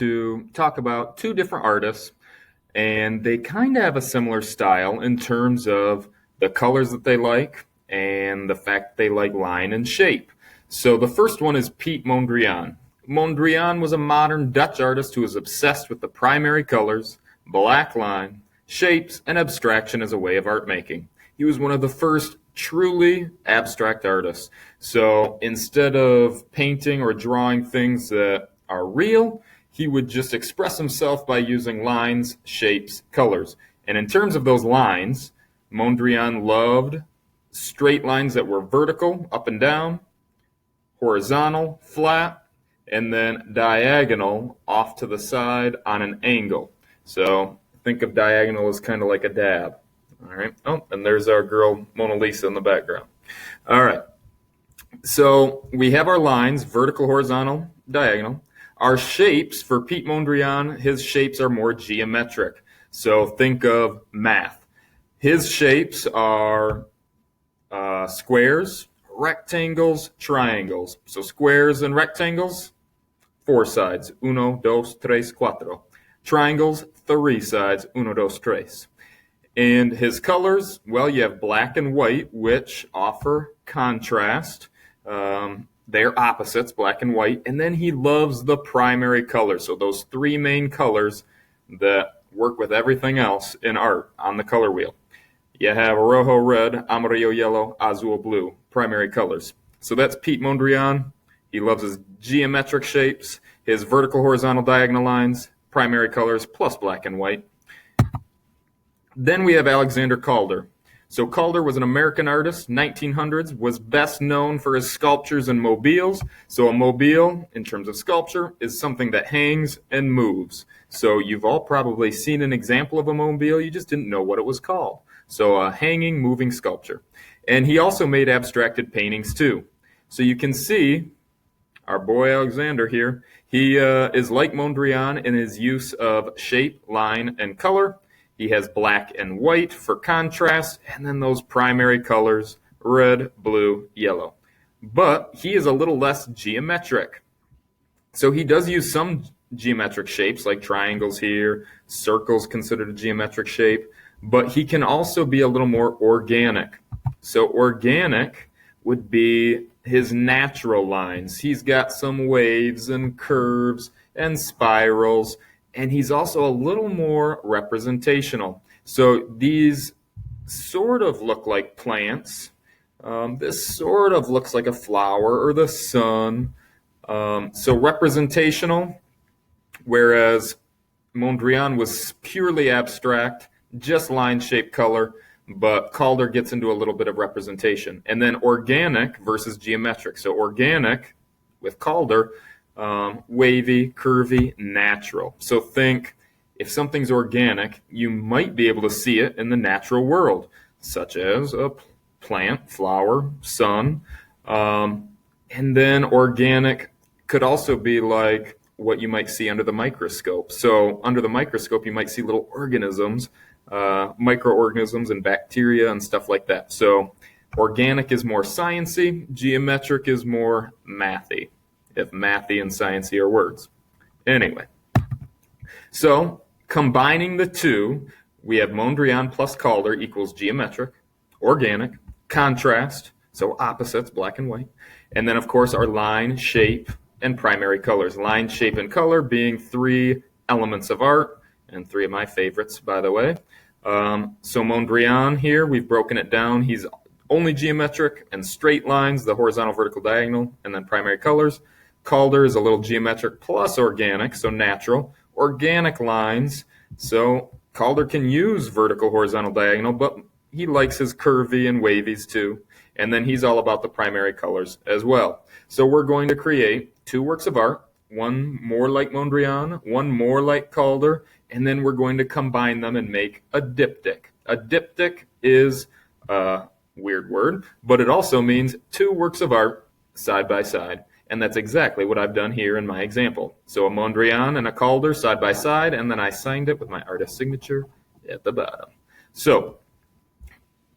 to talk about two different artists, and they kind of have a similar style in terms of the colors that they like and the fact they like line and shape. So the first one is Piet Mondrian. Mondrian was a modern Dutch artist who was obsessed with the primary colors, black line, shapes, and abstraction as a way of art making. He was one of the first truly abstract artists. So instead of painting or drawing things that are real, he would just express himself by using lines, shapes, colors. And in terms of those lines, Mondrian loved straight lines that were vertical, up and down, horizontal, flat, and then diagonal off to the side on an angle. So think of diagonal as kind of like a dab. All right. Oh, and there's our girl Mona Lisa in the background. All right. So we have our lines, vertical, horizontal, diagonal. Our shapes, for Piet Mondrian, his shapes are more geometric. So think of math. His shapes are squares, rectangles, triangles. So squares and rectangles, 4 sides. 1, 2, 3, 4. Triangles, 3 sides. 1, 2, 3. And his colors, well, you have black and white, which offer contrast. They're opposites, black and white. And then he loves the primary colors. So those 3 main colors that work with everything else in art on the color wheel. You have rojo red, amarillo yellow, azul blue, primary colors. So that's Piet Mondrian. He loves his geometric shapes, his vertical, horizontal, diagonal lines, primary colors, plus black and white. Then we have Alexander Calder. So Calder was an American artist, 1900s, was best known for his sculptures and mobiles. So a mobile, in terms of sculpture, is something that hangs and moves. So you've all probably seen an example of a mobile, you just didn't know what it was called. So a hanging, moving sculpture. And he also made abstracted paintings too. So you can see our boy Alexander here, he is like Mondrian in his use of shape, line, and color. He has black and white for contrast, and then those primary colors, red, blue, yellow. But he is a little less geometric. So he does use some geometric shapes, like triangles here, circles considered a geometric shape, but he can also be a little more organic. So organic would be his natural lines. He's got some waves and curves and spirals, and he's also a little more representational. So these sort of look like plants. This sort of looks like a flower or the sun. So representational, whereas Mondrian was purely abstract, just line, shape, color, but Calder gets into a little bit of representation. And then organic versus geometric. So organic with Calder, wavy, curvy, natural. So think if something's organic, you might be able to see it in the natural world, such as a plant, flower, sun. And then organic could also be like what you might see under the microscope. So under the microscope, you might see little organisms, microorganisms and bacteria and stuff like that. So organic is more sciencey, geometric is more mathy, if mathy and sciencey are words. Anyway, so combining the two, we have Mondrian plus Calder equals geometric, organic, contrast, so opposites, black and white, and then of course our line, shape, and primary colors. Line, shape, and color being 3 elements of art, and 3 of my favorites, by the way. So Mondrian here, we've broken it down. He's only geometric and straight lines, the horizontal, vertical, diagonal, and then primary colors. Calder is a little geometric plus organic, so natural. Organic lines, so Calder can use vertical, horizontal, diagonal, but he likes his curvy and wavies too. And then he's all about the primary colors as well. So we're going to create 2 works of art, one more like Mondrian, one more like Calder, and then we're going to combine them and make a diptych. A diptych is a weird word, but it also means 2 works of art side by side. And that's exactly what I've done here in my example. So a Mondrian and a Calder side by side, and then I signed it with my artist signature at the bottom. So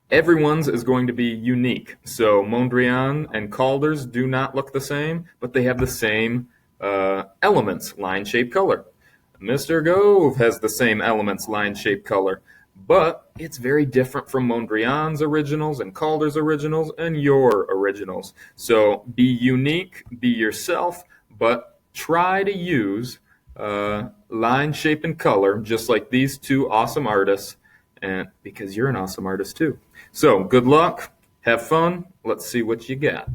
everyone's is going to be unique. So Mondrian and Calder's do not look the same, but they have the same elements, line, shape, color. Mr. Gove has the same elements, line, shape, color, but it's very different from Mondrian's originals and Calder's originals and your originals. So be unique, be yourself, but try to use line, shape, and color just like these two awesome artists, and because you're an awesome artist too. So good luck, have fun, let's see what you got.